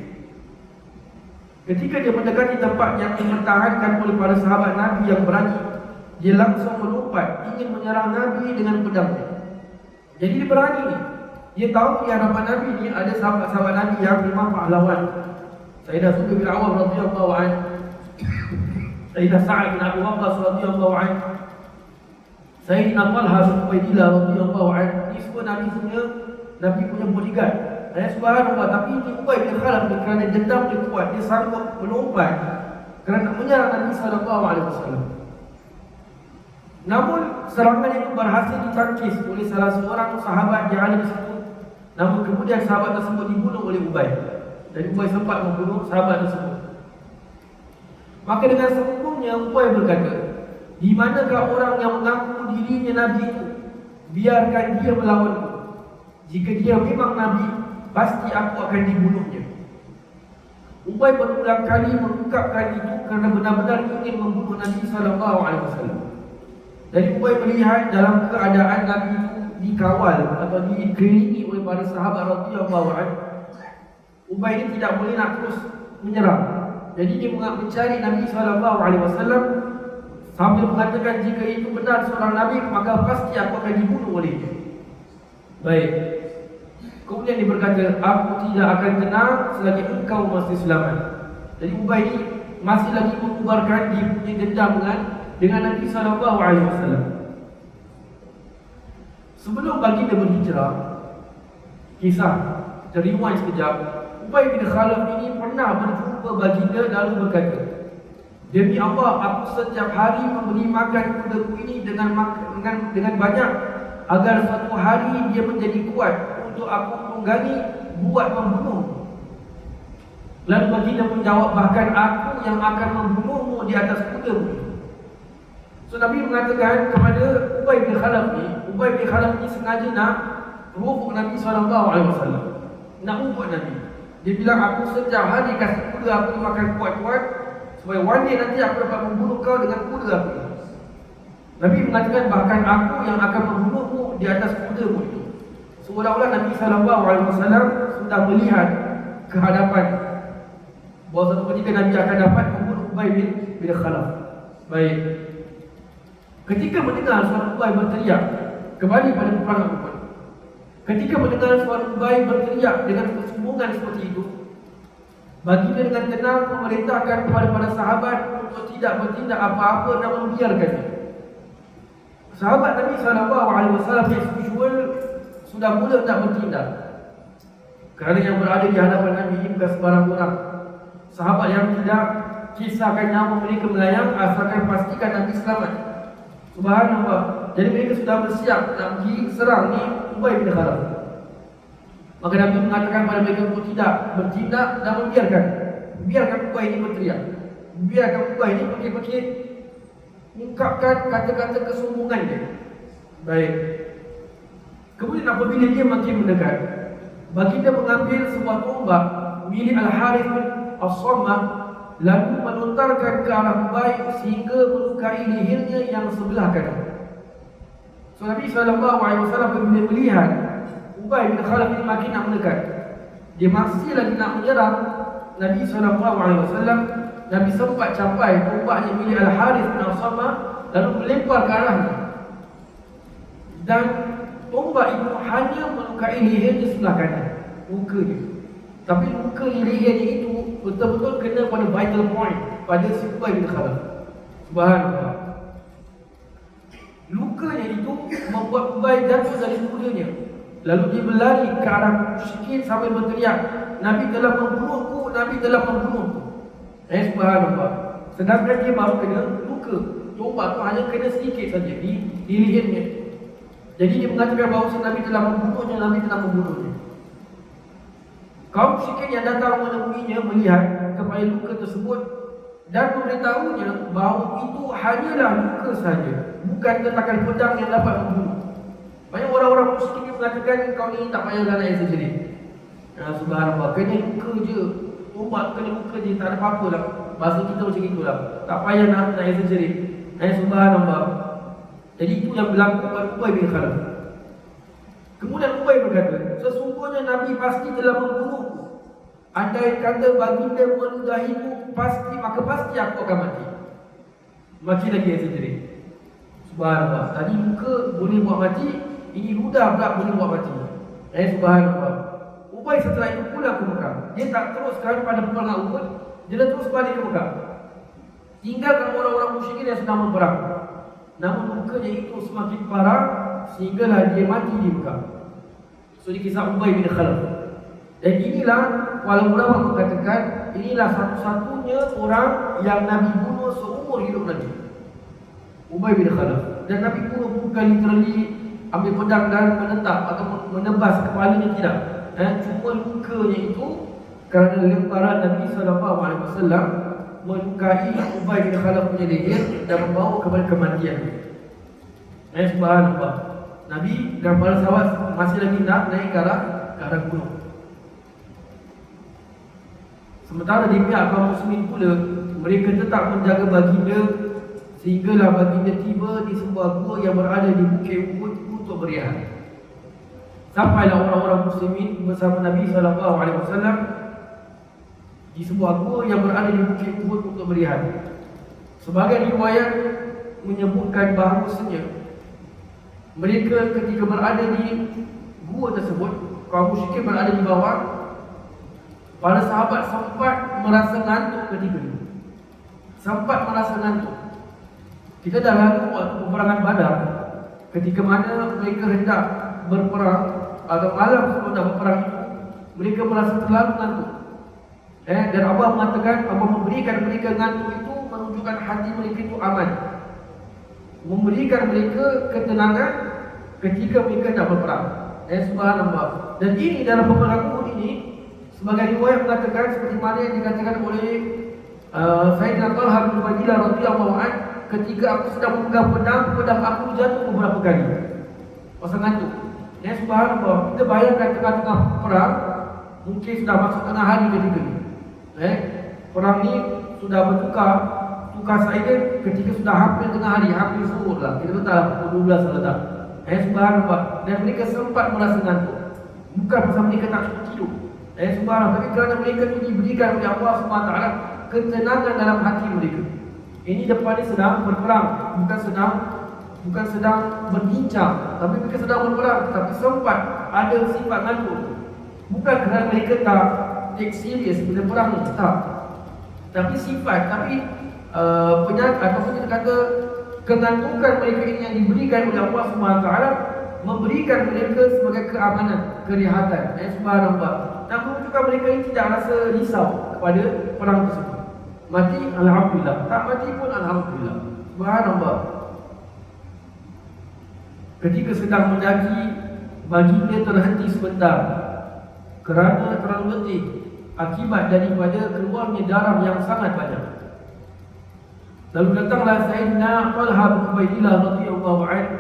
Ketika dia mendekati tempat yang dipertahankan oleh para sahabat Nabi yang berani, dia langsung melompat, ingin menyerang Nabi dengan pedangnya. Jadi dia berani ni. Dia tahu di hadapan Nabi ni ada sahabat-sahabat Nabi yang memang pahlawan. Sayyidina Zubair bin Awam radhiyallahu anhu, Sayyidina Sa'ad bin Abi Waqqas radhiyallahu anhu, Sayyidina Talha bin Ubaidillah radhiyallahu anhu. Ini semua Nabi punya bodyguard. Subhanallah, tapi ini Ubay bin Khalaf ni kerana dendam dia kuat, dia sanggup melompat kerana menyerang Nabi sallallahu alaihi wasallam. Namun serangan itu berhasil ditangkis oleh salah seorang sahabat yang ada di situ. Namun kemudian sahabat tersebut dibunuh oleh Ubay. Dan Ubay sempat membunuh sahabat tersebut. Maka dengan sempurna Ubay berkata, di manakah orang yang mengaku dirinya Nabi itu? Biarkan dia melawanku. Jika dia memang Nabi, pasti aku akan dibunuhnya. Ubay berulang kali mengungkapkan itu kerana benar-benar ingin membunuh Nabi sallallahu alaihi wasallam. Jadi Ubay melihat dalam keadaan Nabi itu dikawal atau dikelilingi oleh para sahabat radhiyallahu anhu, Ubay ini tidak boleh nak terus menyerang. Jadi dia mencari Nabi sallallahu alaihi wasallam sambil mengatakan, jika itu benar seorang Nabi, maka pasti aku akan dibunuh olehnya. Baik. Kemudian dia berkata, aku tidak akan tenang selagi engkau masih selamat. Jadi Ubay ini masih lagi mengubarkan dia punya dendam dengan Nabi sallallahu alaihi wasallam. Sebelum baginda berhijrah, kisah teriwan sekejap, Ubay bin Khalaf ini pernah berjumpa baginda lalu berkata, demi Allah, aku setiap hari memberi makan kudaku ini dengan banyak, agar suatu hari dia menjadi kuat untuk aku tunggangi buat membunuh. Lalu baginda menjawab, bahkan aku yang akan membunuhmu di atas kudamu. So Nabi mengatakan kepada Ubay bin Khalaf ni sengaja nak provoke Nabi SAW, nak ubah Nabi. Dia bilang, aku setiap hari kasih kuda aku makan kuat-kuat, supaya one day nanti aku dapat membunuh kau dengan kuda aku. Nabi mengatakan, bahkan aku yang akan membunuhmu di atas kudamu itu. Seolah-olah Nabi SAW sudah melihat kehadapan bahawa satu ketika Nabi akan dapat membunuh Ubay bin Khalaf. Baik. Ketika mendengar suara Ubay berteriak, kembali pada peperangan Uhud. Ketika mendengar suara Ubay berteriak dengan kesombongan seperti itu, baginda dengan tenang memerintahkan kepada para sahabat untuk tidak bertindak apa-apa dan membiarkannya. Sahabat Nabi SAW yang usual sudah mula tak bertindak, kerana yang berada di hadapan Nabi ini bukan sebarang orang. Sahabat yang tidak kisahkan nyawa mereka melayang asalkan pastikan Nabi selamat. Subhanallah. Jadi mereka sudah bersiap nak pergi serang ni Ubay bin Khalaf. Maka Nabi mengatakan pada mereka untuk tidak bertindak dan biarkan Ubay ini berteriak. Biarkan Ubay ini pergi mengungkapkan kata-kata kesombongan dia. Baik. Kemudian apabila dia makin mendekat, baginda mengambil sebuah tombak milik Al-Harith bin As-Sammah, lalu melontarkan ke arah Ubay sehingga melukai lehernya yang sebelah kanan. So Nabi SAW apabila melihat Ubay bin Khalaf ini makin nak mendekat, dia masih lagi nak menyerang Nabi SAW, Nabi sempat capai tombaknya milik Al-Harith bin As-Sammah lalu melempar ke arahnya. Dan tombak itu hanya melukai lehernya sebelah kanan, mukanya. Tapi luka di lehernya itu betul-betul kena pada vital point, pada si Ubay bin Khalaf. Subhanallah. Lukanya itu membuat Ubay jatuh dari kudanya. Lalu dia berlari ke arah musyrikin sambil berteriak, Nabi telah membunuhku, Nabi telah membunuhku. Subhanallah. Sedangkan dia baru kena luka. Tombak tu hanya kena sedikit saja di lehernya. Jadi dia mengatakan bahawa Nabi telah membunuhnya, Nabi telah membunuhnya. Kaum musyrikin yang datang menemuinya melihat kepada luka tersebut dan memberitahunya bahawa itu hanyalah luka saja, bukan tentakan pedang yang dapat membunuh. Banyak orang-orang musyrikin mengatakan kau ni tak payah nak exaggerate. Subhanallah, kena luka je, tombak kena luka je, tak ada apa-apa lah. Bahasa kita macam itulah, tak payah nak exaggerate. Subhanallah. Jadi itu yang berlaku pada Ubay bin Khalaf. Kemudian Ubay berkata, sesungguhnya Nabi pasti telah membunuhku. Andai kata baginda meludahiku, maka pasti aku akan mati. Mati lagi exaggerate. Subhanallah. Tadi muka boleh buat mati, ini ludah pula boleh buat mati. Subhanallah. Ubay setelah itu pulang ke Mekah. Dia tak teruskan pada peperangan Uhud, dia terus balik ke Mekah. Tinggalkan orang-orang musyrikin yang sedang berperang. Namun lukanya itu semakin parah sehinggalah dia mati di Mekah. So ini kisah Ubay bin Khalaf. Dan inilah para ulama mengatakan inilah satu-satunya orang yang Nabi bunuh seumur hidup Nabi, Ubay bin Khalaf. Dan Nabi bunuh bukan literally ambil pedang dan menetap atau menebas kepalanya, tidak. Cuma lukanya itu kerana lemparan Nabi SAW melukai Ubay bin Khalaf punya leher dan membawa kepada kematian. Subhanallah. Nabi dan para sahabat masih lagi nak naik ke arah gunung. Sementara di pihak kaum muslimin pula, mereka tetap menjaga baginda sehinggalah baginda tiba di sebuah gua yang berada di Bukit Uhud untuk berehat. Sampailah orang-orang muslimin bersama Nabi SAW di sebuah gua yang berada di Bukit Uhud untuk berehat. Sebagai riwayat menyebutkan bahawasanya mereka ketika berada di gua tersebut, kaum musyrikin berada di bawah, para sahabat sempat merasa ngantuk ketika itu. Kita dah lalu waktu peperangan Badar, ketika mana mereka hendak berperang atau malam sebelum nak berperang itu, mereka merasa terlalu ngantuk. Dan Allah mengatakan, Allah memberikan mereka ngantuk itu menunjukkan hati mereka itu aman, memberikan mereka ketenangan ketika mereka nak berperang. Subhanallah. Dan ini dalam peperangan Uhud ini, sebagai riwayat mengatakan seperti mana yang dikatakan oleh Sayyidina Talha bin Ubaidillah radhiyallahu anhu, ketika aku sedang memegang pedang aku jatuh beberapa kali pasal ngantuk. Subhanallah. Kita bayangkan tengah-tengah perang, mungkin sudah masuk tengah hari ketika ini. Perang ni sudah bertukar silent ketika sudah hampir tengah hari, hampir zuhur lah. Kita betul lah pukul 12 selesai. Subhanallah. Dan mereka sempat merasa ngantuk. Bukan pasal mereka tak cukup tidur. Subhanallah. Tapi kerana mereka itu diberikan oleh Allah SWT ketenangan dalam hati mereka. Ini depan ni sedang berperang, bukan sedang berbincang, tapi mereka sedang berperang. Tapi sempat ada sifat ngantuk. Bukan kerana mereka tak take serious bila perang ni, tak. Tapi sifat, penyakit ataupun kita kata kengantukan mereka ini yang diberikan oleh Allah SWT memberikan mereka sebagai keamanan, kerehatan. Subhanallah. Dan menunjukkan mereka ini tidak rasa risau kepada perang tersebut. Mati, Alhamdulillah. Tak mati pun Alhamdulillah. Subhanallah. Ketika sedang mendaki, baginda terhenti sebentar kerana terlalu letih akibat daripada keluarnya darah yang sangat banyak. Lalu datanglah Sayyidina Talha bin Ubaidillah radhiyallahu anhu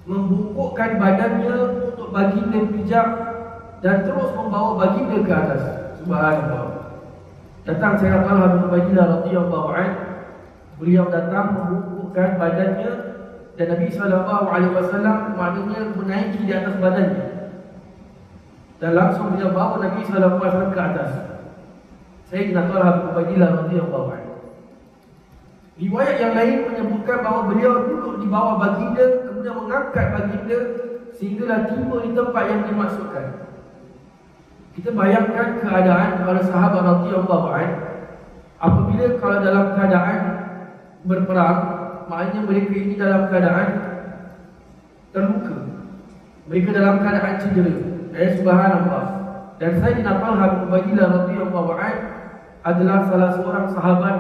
membungkukkan badannya untuk baginda pijak dan terus membawa baginda ke atas. Subhanallah. Datang Sayyidina Talha bin Ubaidillah radhiyallahu anhu, beliau datang membungkukkan badannya dan Nabi SAW maknanya menaiki di atas badannya dan langsung beliau bawa Nabi SAW ke atas. Sayyidina Talha bin Ubaidillah radhiyallahu anhu. Riwayat yang lain menyebutkan bahawa beliau duduk di bawah baginda, kemudian mengangkat baginda sehinggalah tiba di tempat yang dimaksudkan. Kita bayangkan keadaan para sahabat radhiyallahu anhu apabila kalau dalam keadaan berperang, maknanya mereka ini dalam keadaan terluka, mereka dalam keadaan cedera. Subhanallah. Dan Sayyidina Talha bin Ubaidillah radhiyallahu anhu adalah salah seorang sahabat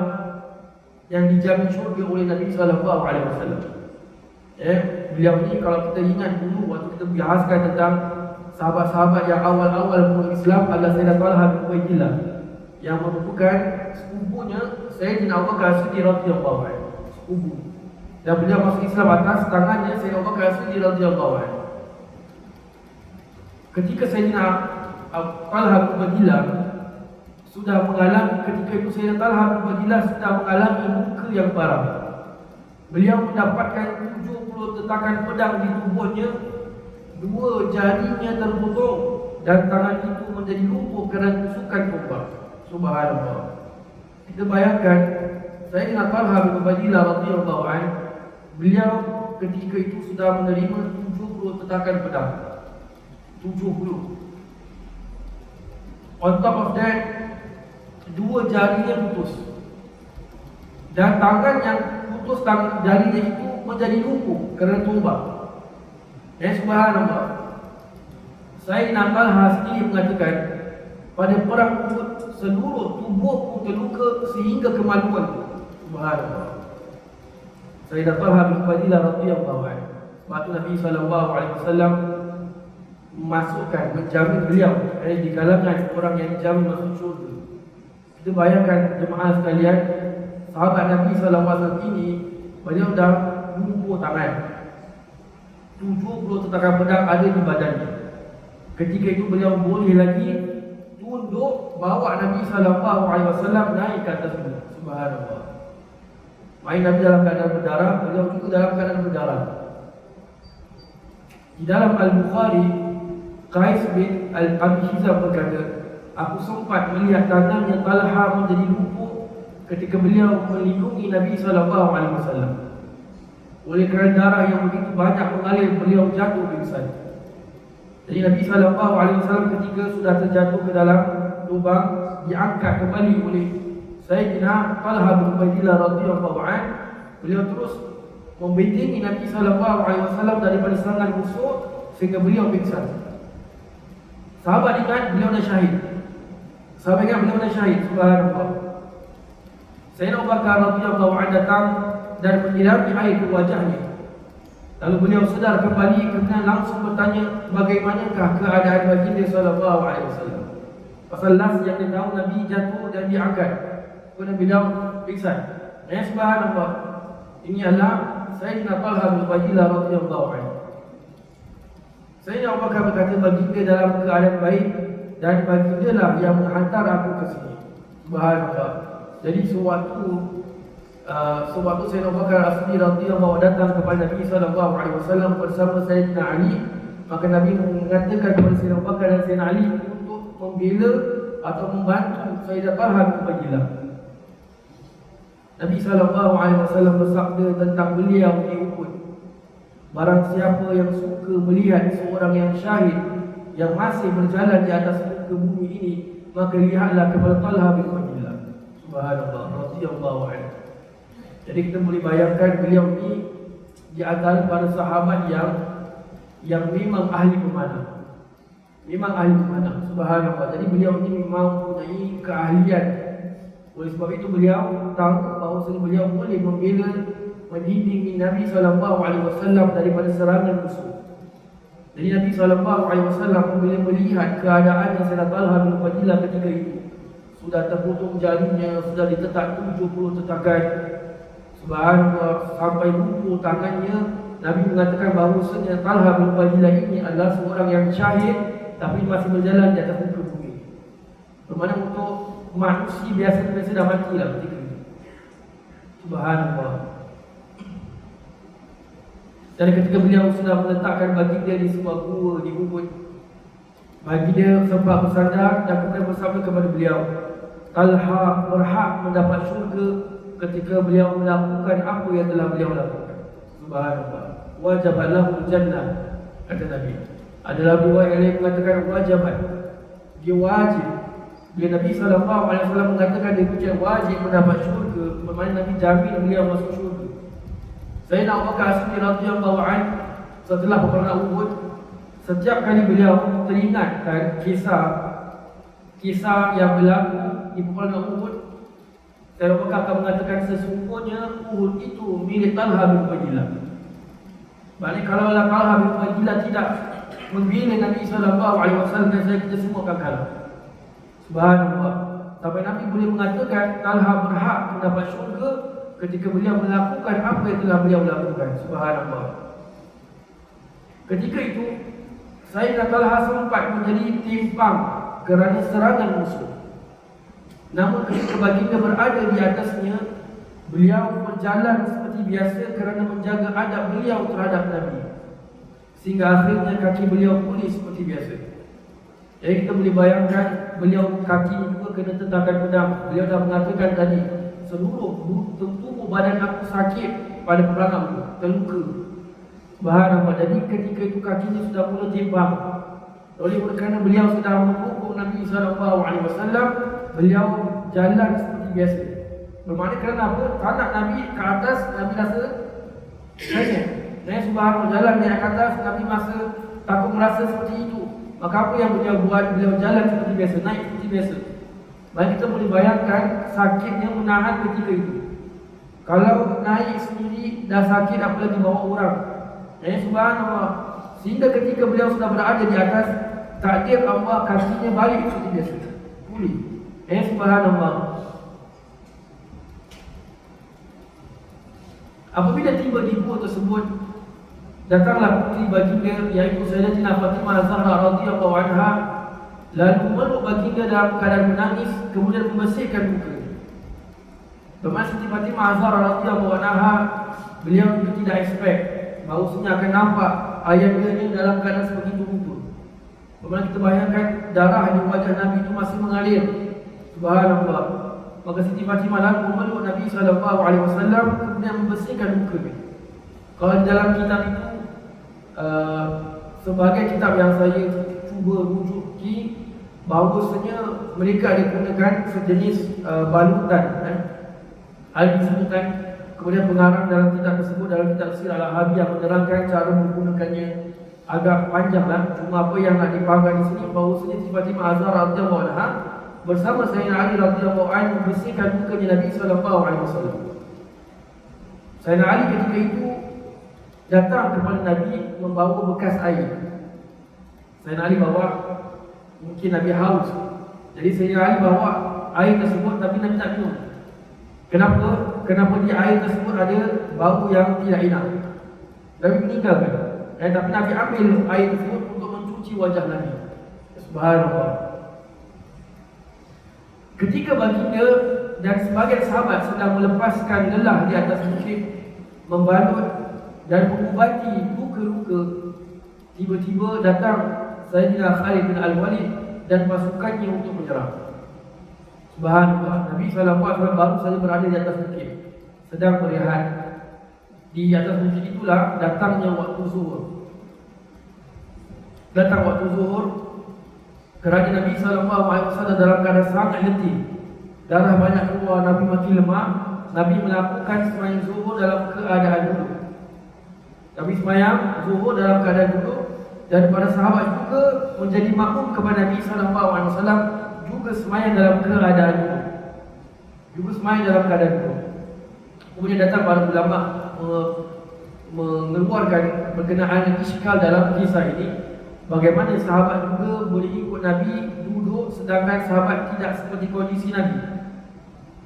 yang dijamin syurga oleh Nabi sallallahu alaihi wasallam. Beliau ni kalau kita ingat dulu waktu kita bahaskan tentang sahabat-sahabat yang awal-awal masuk Islam adalah Sayyidina Talha bin Ubaidillah yang merupakan sepupunya Sayyidina Abu Bakar As-Siddiq radhiyallahu anhu. Sepupu. Dan beliau masuk Islam atas tangannya Sayyidina Abu Bakar As-Siddiq radhiyallahu anhu. Ketika Sayyidina Talha bin Ubaidillah sudah mengalami, ketika itu Sayyidina Talha bin Ubaidillah sudah mengalami luka yang parah. Beliau mendapatkan 70 tetakan pedang di tubuhnya, 2 jarinya terpotong dan tangan itu menjadi lumpuh kerana tusukan tombak. Subhanallah. Kita bayangkan Sayyidina Talha bin Ubaidillah radhiyallahu anhu, beliau ketika itu sudah menerima 70 tetakan pedang. 70. On top of that, 2 jarinya putus. Dan tangan yang putus jarinya itu menjadi lumpuh kerana tombak. Subhanallah. Sayyidina Talha sendiri mengatakan pada perang Uhud seluruh tubuhku terluka sehingga kemaluan. Subhanallah. Sayyidina Talha bin Ubaidillah radhiyallahu anhu. Sebab tu Nabi SAW memasukkan, menjamin beliau di kalangan orang yang dijamin masuk syurga. Kita bayangkan jemaah sekalian, sahabat Nabi SAW ini beliau dah lumpuh tangan, 70 tetakan pedang ada di badannya. Ketika itu beliau boleh lagi tunduk bawa Nabi SAW naik ke atas beliau. Subhanallah. Main Nabi dalam keadaan berdarah, beliau juga dalam keadaan berdarah. Di dalam Al-Bukhari, Qais bin Al-Abi Hizam berkata, aku sempat melihat tangannya Talha menjadi lumpuh ketika beliau melindungi Nabi SAW. Oleh kerana darah yang begitu banyak mengalir, beliau jatuh pingsan. Jadi Nabi SAW ketika sudah terjatuh ke dalam lubang, diangkat kembali oleh Sayyidina Talha bin Ubaidillah radhiyallahu anhu. Beliau terus membentengi Nabi SAW daripada serangan musuh sehingga beliau pingsan. Sahabat ingat beliau dah syahid. Sahabat ingat beliau dah syahid. Subhanallah. Sayyidina Abu Bakar radhiyallahu anhu datang dan menyirami air ke wajahnya. Lalu beliau sedar kembali kemudian langsung bertanya bagaimanakah keadaan baginda sallallahu alaihi wasallam. Pasal last yang dia tahu Nabi jatuh dan diangkat. Kemudian beliau pingsan. Subhanallah. Ini adalah Sayyidina Talha bin Ubaidillah radhiyallahu anhu. Sayyidina Abu Bakar berkata baginda dalam keadaan baik dan baginda lah yang menghantar aku ke sini. Subhanallah. Jadi sewaktu Sayyidina Abu Bakar As-Siddiq radhiyallahu datang kepada Nabi sallallahu alaihi wasallam bersama Sayyidina Ali, maka Nabi mengatakan kepada Sayyidina Abu Bakar dan Sayyidina Ali untuk membela atau membantu Sayyidina Talha bin Ubaidillah. Nabi sallallahu alaihi wasallam bersabda tentang beliau di Uhud, barang siapa yang suka melihat seorang yang syahid yang masih berjalan di atas muka bumi ini, maka lihatlah kepada Talha bin Ubaidillah. Subhanallah radhiyallahu anhu. Jadi kita boleh bayangkan beliau ni di antara para sahabat yang memang ahli pemanah. Memang ahli pemanah. Subhanallah. Jadi beliau ni memang mempunyai keahlian. Oleh sebab itu beliau tahu bahawa beliau boleh membela membimbing Nabi SAW daripada serangan musuh. Jadi Nabi SAW bila melihat keadaan yang Sayyidina Talha bin Ubaidillah ketika itu, sudah terpotong jarinya, sudah ditetak 70 tetakan, subhanallah, sampai lumpuh tangannya. Nabi mengatakan bahawasanya Talha bin Ubaidillah ini adalah seorang yang syahid tapi masih berjalan di atas muka bumi. Bermakna untuk manusia biasa dah matilah ketika itu. Subhanallah. Dan ketika beliau sudah meletakkan baginda di sebuah gua di Uhud, baginda sempat bersandar dan kemudian bersabda kepada beliau, Talha berhak mendapat syurga ketika beliau melakukan apa yang telah beliau lakukan. Subhanallah. Wajabat lahu jannah, kata Nabi. Adalah riwayat yang mengatakan wajabat, dia wajib. Bila Nabi SAW mengatakan dia punya wajib mendapat syurga, bermakna Nabi jamin beliau masuk syurga. Sayyidina Abu Bakar As-Siddiq radhiyallahu anhu setelah peperangan Uhud, setiap kali beliau teringatkan kisah yang berlaku di peperangan Uhud, Sayyidina Abu Bakar akan mengatakan sesungguhnya Uhud itu milik Talha bin Ubaidillah. Maknanya kalau Talha bin Ubaidillah tidak membela Nabi SAW, kita semua akan kalah. Subhanallah. Sampai Nabi boleh mengatakan Talha berhak mendapat syurga ketika beliau melakukan apa yang telah beliau lakukan. Subhanallah. Ketika itu Sayyidina Talha sempat menjadi timpang kerana serangan musuh. Namun ketika baginda berada di atasnya, beliau berjalan seperti biasa kerana menjaga adab beliau terhadap Nabi, sehingga akhirnya kaki beliau pulih seperti biasa. Jadi kita boleh bayangkan beliau kaki juga kena tentakan pedang. Beliau dah mengatakan tadi, seluruh tubuh badan aku sakit pada peperangan itu, terluka. Subhanallah. Jadi ketika itu kakinya sudah mula timbang. Oleh kerana beliau sedang menghukum Nabi SAW, beliau jalan seperti biasa. Bermakna kerana apa? Tangan Nabi ke atas, Nabi rasa subhanallah, jalan di atas, Nabi takut merasa seperti itu. Maka apa yang beliau buat? Beliau jalan seperti biasa, naik seperti biasa. Maka kita boleh bayangkan sakitnya menahan ketika itu. Kalau naik sendiri dah sakit, apalagi bawa orang. Subhanallah. Sehingga ketika beliau sudah berada di atas, takdir Allah kakinya balik seperti biasa, pulih. Subhanallah. Apabila tiba di gua tersebut, datanglah putri baginda iaitu Sayyidatina Fatimah Az-Zahra radhiyallahu anha, lalu meluk baginda dalam keadaan menangis, kemudian membersihkan muka. Bermakna Siti Fatimah Az-Zahra radhiyallahu anha, beliau juga tidak expect bahawasanya akan nampak ayahnya dalam keadaan sebegitu rupa. Bermakna kita bayangkan darah di wajah Nabi itu masih mengalir. Subhanallah. Maka Siti Fatimah lalu memeluk Nabi SAW, kemudian membersihkan mukanya. Kalau di dalam kitab itu, sebagai kitab yang saya cuba rujuki, bahawasanya mereka ada gunakan sejenis balutan. Hal disebutkan, kemudian pengarang dalam kitab tersebut, dalam kitab Sir Al-Habib yang menerangkan cara menggunakannya agak panjanglah. Cuma apa yang nak dipahami di sini, bahawasanya Siti Fatimah Az-Zahra radhiyallahu anha bersama Sayyidina Ali radhiyallahu anhu membersihkan mukanya Nabi SAW. Sayyidina Ali ketika itu datang kepada Nabi membawa bekas air. Sayyidina Ali bawa, mungkin Nabi haus. Jadi Sayyidina Ali bawa air tersebut, tapi Nabi tak minum. Kenapa? Kenapa di air tersebut ada bau yang tidak enak. Nabi meninggalkan. Tapi Nabi ambil air tersebut untuk mencuci wajah Nabi. Subhanallah. Ketika baginda dan sebagian sahabat sedang melepaskan lelah di atas bukit, membalut dan mengubati luka-luka, tiba-tiba datang Sayyidina Khalid bin Al-Walid dan pasukannya untuk menyerang. Subhanallah. Nabi SAW baru saja berada di atas bukit, sedang berehat. Di atas bukit itulah datangnya waktu zuhur. Datang waktu zuhur, kerana Nabi SAW dalam keadaan sangat letih, darah banyak keluar, Nabi makin lemah. Nabi melakukan sembahyang zuhur dalam keadaan duduk. Nabi sembahyang zuhur dalam keadaan duduk, dan para sahabat juga menjadi makmum kepada Nabi SAW, juga sembahyang dalam keadaan duduk. Juga sembahyang dalam keadaan duduk. Kemudian datang para ulama mengeluarkan berkenaan iskal dalam kisah ini, bagaimana sahabat juga boleh ikut Nabi duduk sedangkan sahabat tidak seperti kondisi Nabi.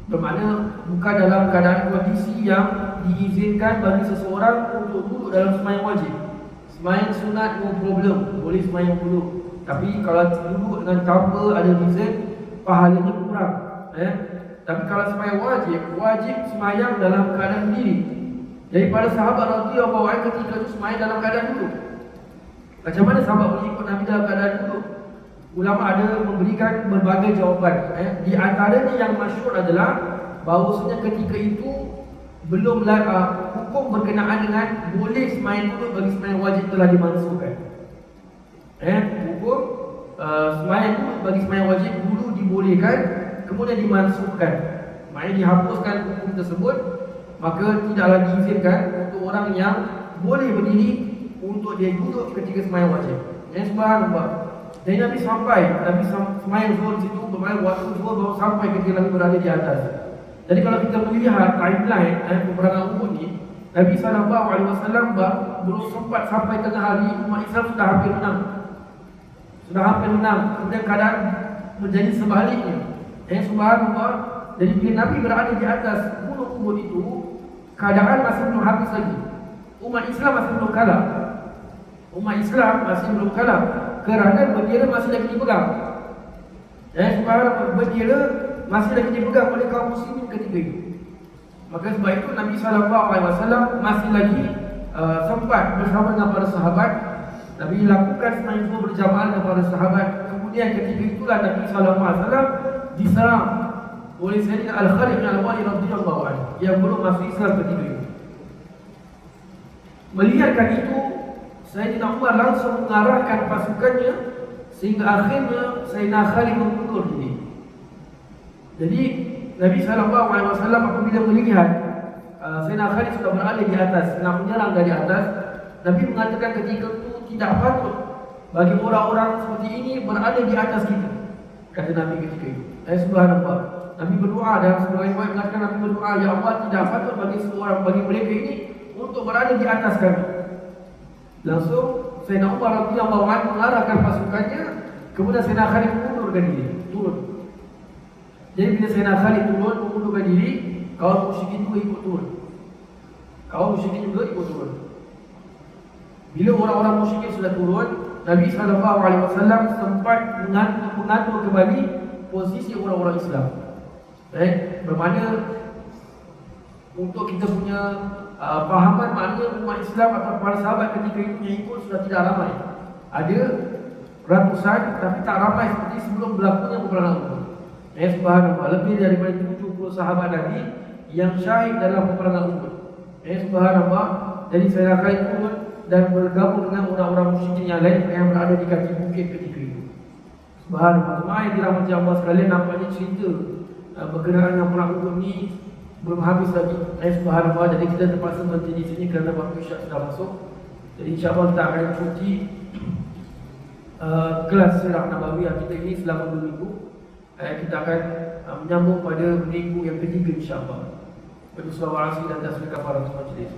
Bermakna bukan dalam keadaan kondisi yang diizinkan bagi seseorang untuk duduk dalam sembahyang wajib. Sembahyang sunat no problem, boleh sembahyang dulu. Tapi kalau duduk dengan tanpa ada reason, pahalanya kurang. Tapi kalau sembahyang wajib sembahyang dalam keadaan berdiri. Daripada sahabat radhiyallahu anhu ketika itu sembahyang dalam keadaan duduk. Macam mana sahabat boleh ikut Nabi dalam keadaan duduk? Ulama ada memberikan berbagai jawapan. Di antaranya yang masyhur adalah bahawasanya ketika itu belum hukum berkenaan dengan boleh sembahyang duduk bagi sembahyang wajib telah dimansuhkan. Hukum sembahyang duduk bagi sembahyang wajib dulu dibolehkan, kemudian dimansuhkan. Maknanya dihapuskan hukum tersebut, maka tidaklah diizinkan untuk orang yang boleh berdiri untuk dia duduk ketika sembahyang wajib. Subhanallah. Dan Nabi sembahyang zuhur di situ, bermakna waktu zuhur baru sampai ketika Nabi berada di atas. Jadi kalau kita melihat timeline peperangan Uhud ni, Nabi SAW belum sempat sampai tengah hari, umat Islam sudah hampir menang. Kemudian keadaan menjadi sebaliknya. Subhanallah. Jadi bila Nabi berada di atas gunung Uhud itu, keadaan masih belum habis lagi. Umat Islam masih belum kalah. Kerana bendera masih lagi dipegang. Subhanallah, bendera masih lagi dipegang oleh kaum muslimin ketika itu. Maka sebab itu Nabi SAW masih lagi sempat bersama dengan para sahabat. Nabi lakukan sembahyang zuhur berjamaah dengan para sahabat. Kemudian ketika itulah Nabi SAW diserang oleh Sayyidina Al-Khalid bin Al-Walid radhiyallahu anhu yang belum masuk Islam ketika itu. Melihatkan itu, Sayyidina Umar langsung mengarahkan pasukannya sehingga akhirnya Sayyidina Khalid mundur diri. Jadi Nabi SAW apabila melihat Sayyidina Khalid sudah berada di atas, nak menyerang dari atas, Nabi mengatakan ketika itu tidak patut bagi orang-orang seperti ini berada di atas kita. Kata Nabi ketika itu. Subhanallah. Nabi berdoa dan sebagai riwayat mengatakan Nabi berdoa, ya Allah, tidak patut bagi mereka ini untuk berada di atas kami. Langsung Sayyidina Umar radhiyallahu anhu mengarahkan pasukannya, kemudian Sayyidina Khalid mengundurkan diri, turun. Jadi bila Sayyidina Khalid turun, mengundurkan diri, kaum musyrikin juga ikut turun. Bila orang-orang musyrikin sudah turun, Nabi SAW sempat mengatur kembali posisi orang-orang Islam. Bermakna untuk kita punya pahaman, maknanya umat Islam atau para sahabat ketika itu yang ikut sudah tidak ramai. Ada ratusan, tapi tak ramai seperti sebelum berlakunya peperangan Uhud. Subhanallah, lebih daripada 70 sahabat Nabi yang syahid dalam peperangan Uhud. Subhanallah. Jadi saya akan turun dan bergabung dengan orang-orang musyrikin yang lain yang berada di kaki bukit ketika itu. Subhanallah. Jemaah yang dirahmati Allah sekalian, nampaknya cerita berkenaan yang perang Uhud ni belum habis lagi. Subhanallah. Jadi kita terpaksa berhenti di sini kerana waktu Isyak sudah masuk. Jadi insya-Allah kita akan ikuti kelas Sirah Nabawiyah kita ini selama 2 minggu. Kita akan menyambung pada minggu yang ketiga insya-Allah. Berdoa dan tasbih kafarah majlis.